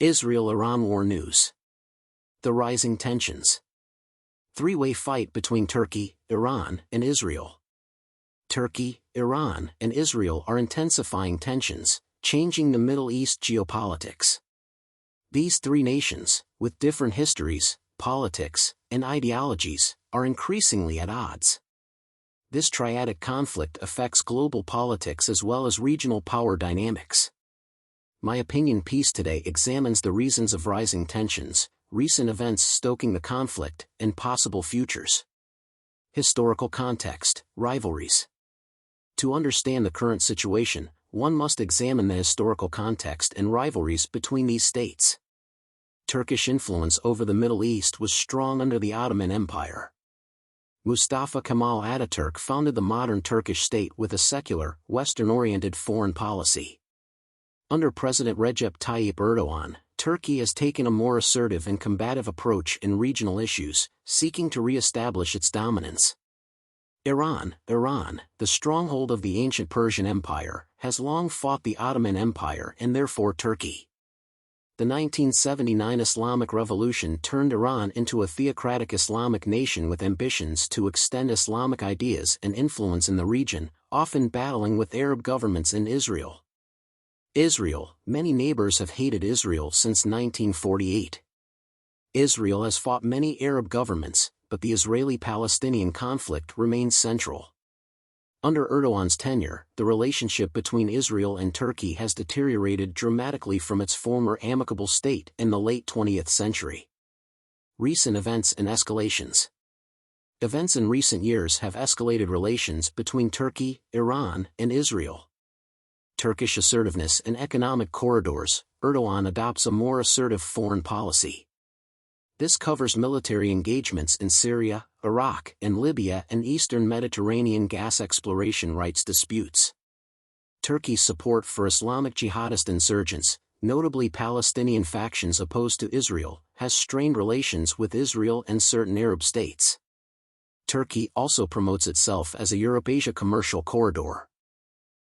Israel-Iran war news. The rising tensions. Three-way fight between Turkey, Iran, and Israel. Turkey, Iran, and Israel are intensifying tensions, changing the Middle East geopolitics. These three nations, with different histories, politics, and ideologies, are increasingly at odds. This triadic conflict affects global politics as well as regional power dynamics. My opinion piece today examines the reasons of rising tensions, recent events stoking the conflict, and possible futures. Historical context, rivalries. To understand the current situation, one must examine the historical context and rivalries between these states. Turkish influence over the Middle East was strong under the Ottoman Empire. Mustafa Kemal Ataturk founded the modern Turkish state with a secular, Western-oriented foreign policy. Under President Recep Tayyip Erdogan, Turkey has taken a more assertive and combative approach in regional issues, seeking to re-establish its dominance. Iran, the stronghold of the ancient Persian Empire, has long fought the Ottoman Empire and therefore Turkey. The 1979 Islamic Revolution turned Iran into a theocratic Islamic nation with ambitions to extend Islamic ideas and influence in the region, often battling with Arab governments in Israel. Many neighbors have hated Israel since 1948. Israel has fought many Arab governments, but the Israeli-Palestinian conflict remains central. Under Erdogan's tenure, the relationship between Israel and Turkey has deteriorated dramatically from its former amicable state in the late 20th century. Recent events and escalations. Events in recent years have escalated relations between Turkey, Iran, and Israel. Turkish assertiveness and economic corridors, Erdogan adopts a more assertive foreign policy. This covers military engagements in Syria, Iraq, and Libya and Eastern Mediterranean gas exploration rights disputes. Turkey's support for Islamic jihadist insurgents, notably Palestinian factions opposed to Israel, has strained relations with Israel and certain Arab states. Turkey also promotes itself as a Europe-Asia commercial corridor.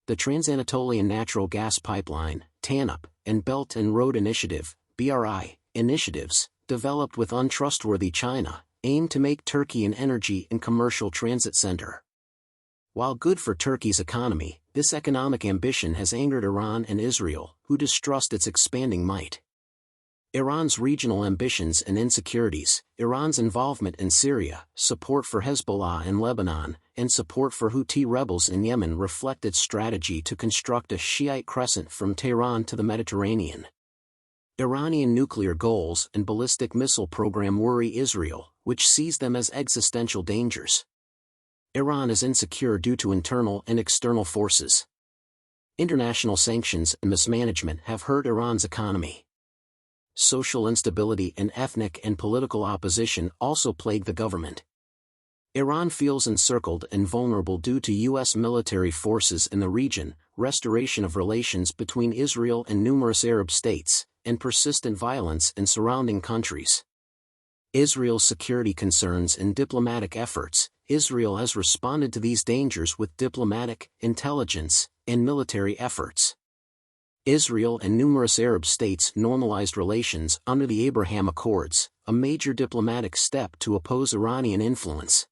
The Trans-Anatolian Natural Gas Pipeline, TANAP, and Belt and Road Initiative, BRI, initiatives, developed with untrustworthy China, aim to make Turkey an energy and commercial transit center. While good for Turkey's economy, this economic ambition has angered Iran and Israel, who distrust its expanding might. Iran's regional ambitions and insecurities, Iran's involvement in Syria, support for Hezbollah in Lebanon, and support for Houthi rebels in Yemen reflect its strategy to construct a Shiite crescent from Tehran to the Mediterranean. Iranian nuclear goals and ballistic missile program worry Israel, which sees them as existential dangers. Iran is insecure due to internal and external forces. International sanctions and mismanagement have hurt Iran's economy. Social instability and ethnic and political opposition also plague the government. Iran feels encircled and vulnerable due to U.S. military forces in the region, restoration of relations between Israel and numerous Arab states, and persistent violence in surrounding countries. Israel's security concerns and diplomatic efforts. Israel has responded to these dangers with diplomatic, intelligence, and military efforts. Israel and numerous Arab states normalized relations under the Abraham Accords, a major diplomatic step to oppose Iranian influence.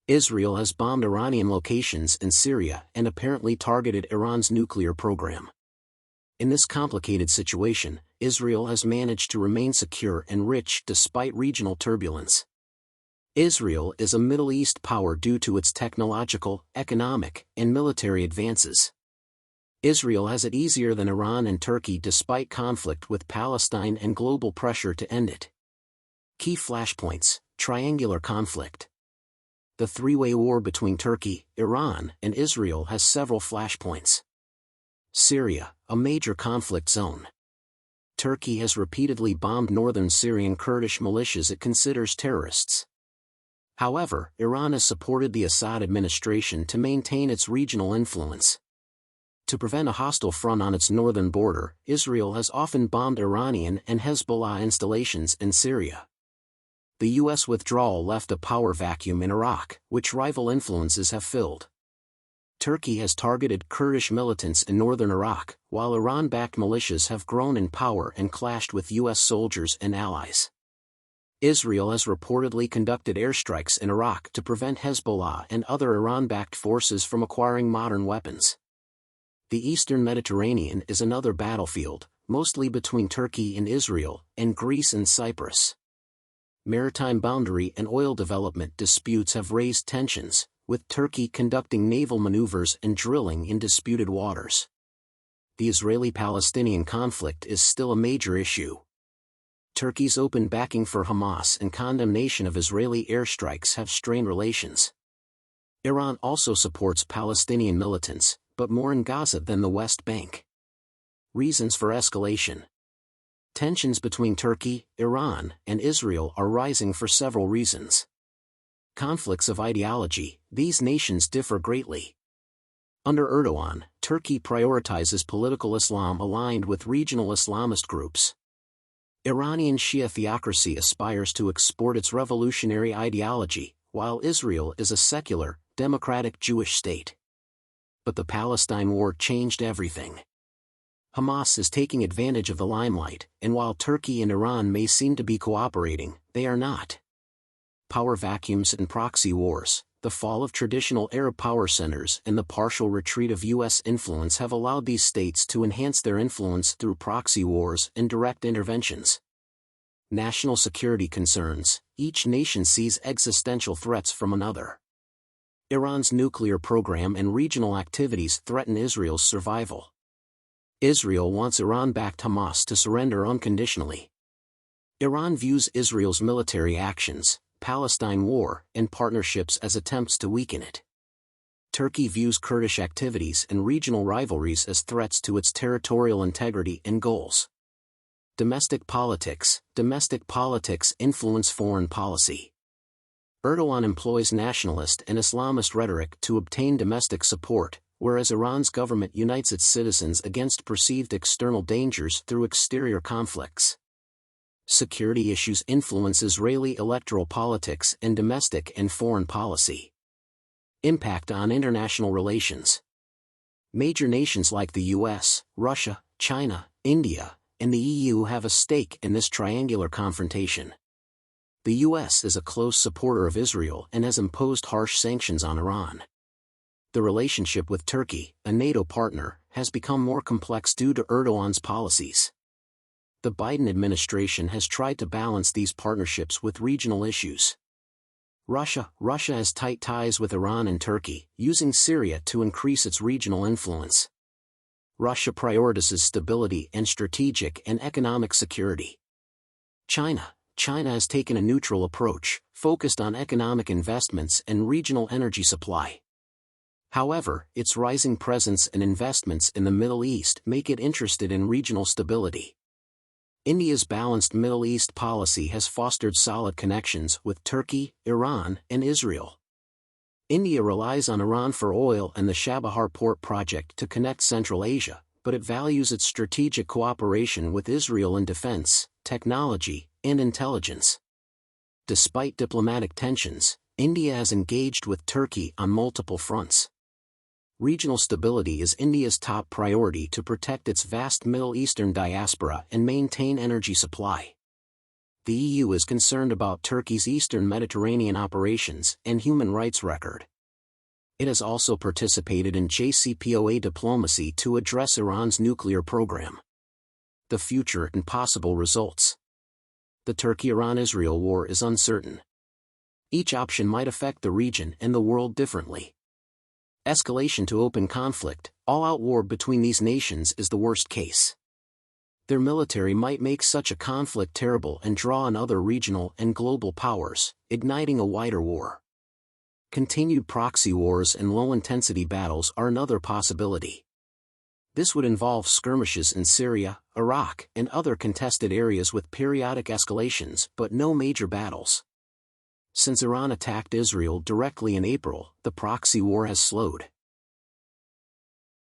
Israel has bombed Iranian locations in Syria and apparently targeted Iran's nuclear program. In this complicated situation, Israel has managed to remain secure and rich despite regional turbulence. Israel is a Middle East power due to its technological, economic, and military advances. Israel has it easier than Iran and Turkey despite conflict with Palestine and global pressure to end it. Key flashpoints: triangular conflict. The three-way war between Turkey, Iran, and Israel has several flashpoints. Syria, a major conflict zone. Turkey has repeatedly bombed northern Syrian Kurdish militias it considers terrorists. However, Iran has supported the Assad administration to maintain its regional influence. To prevent a hostile front on its northern border, Israel has often bombed Iranian and Hezbollah installations in Syria. The U.S. withdrawal left a power vacuum in Iraq, which rival influences have filled. Turkey has targeted Kurdish militants in northern Iraq, while Iran-backed militias have grown in power and clashed with U.S. soldiers and allies. Israel has reportedly conducted airstrikes in Iraq to prevent Hezbollah and other Iran-backed forces from acquiring modern weapons. The eastern Mediterranean is another battlefield, mostly between Turkey and Israel, and Greece and Cyprus. Maritime boundary and oil development disputes have raised tensions, with Turkey conducting naval maneuvers and drilling in disputed waters. The Israeli-Palestinian conflict is still a major issue. Turkey's open backing for Hamas and condemnation of Israeli airstrikes have strained relations. Iran also supports Palestinian militants, but more in Gaza than the West Bank. Reasons for escalation. Tensions between Turkey, Iran, and Israel are rising for several reasons. Conflicts of ideology. These nations differ greatly. Under Erdogan, Turkey prioritizes political Islam aligned with regional Islamist groups. Iranian Shia theocracy aspires to export its revolutionary ideology, while Israel is a secular, democratic Jewish state. But the Palestine war changed everything. Hamas is taking advantage of the limelight, and while Turkey and Iran may seem to be cooperating, they are not. Power vacuums and proxy wars. The fall of traditional Arab power centers and the partial retreat of U.S. influence have allowed these states to enhance their influence through proxy wars and direct interventions. National security concerns. Each nation sees existential threats from another. Iran's nuclear program and regional activities threaten Israel's survival. Israel wants Iran-backed Hamas to surrender unconditionally. Iran views Israel's military actions, Palestine war, and partnerships as attempts to weaken it. Turkey views Kurdish activities and regional rivalries as threats to its territorial integrity and goals. Domestic politics. Domestic politics influence foreign policy. Erdogan employs nationalist and Islamist rhetoric to obtain domestic support, whereas Iran's government unites its citizens against perceived external dangers through exterior conflicts. Security issues influence Israeli electoral politics and domestic and foreign policy. Impact on international relations. Major nations like the US, Russia, China, India, and the EU have a stake in this triangular confrontation. The US is a close supporter of Israel and has imposed harsh sanctions on Iran. The relationship with Turkey, a NATO partner, has become more complex due to Erdogan's policies. The Biden administration has tried to balance these partnerships with regional issues. Russia has tight ties with Iran and Turkey, using Syria to increase its regional influence. Russia prioritizes stability and strategic and economic security. China has taken a neutral approach, focused on economic investments and regional energy supply. However, its rising presence and investments in the Middle East make it interested in regional stability. India's balanced Middle East policy has fostered solid connections with Turkey, Iran, and Israel. India relies on Iran for oil and the Chabahar port project to connect Central Asia, but it values its strategic cooperation with Israel in defense, technology, and intelligence. Despite diplomatic tensions, India has engaged with Turkey on multiple fronts. Regional stability is India's top priority to protect its vast Middle Eastern diaspora and maintain energy supply. The EU is concerned about Turkey's Eastern Mediterranean operations and human rights record. It has also participated in JCPOA diplomacy to address Iran's nuclear program. The future and possible results. The Turkey-Iran-Israel war is uncertain. Each option might affect the region and the world differently. Escalation to open conflict, all-out war between these nations is the worst case. Their military might make such a conflict terrible and draw on other regional and global powers, igniting a wider war. Continued proxy wars and low-intensity battles are another possibility. This would involve skirmishes in Syria, Iraq, and other contested areas with periodic escalations but no major battles. Since Iran attacked Israel directly in April, the proxy war has slowed.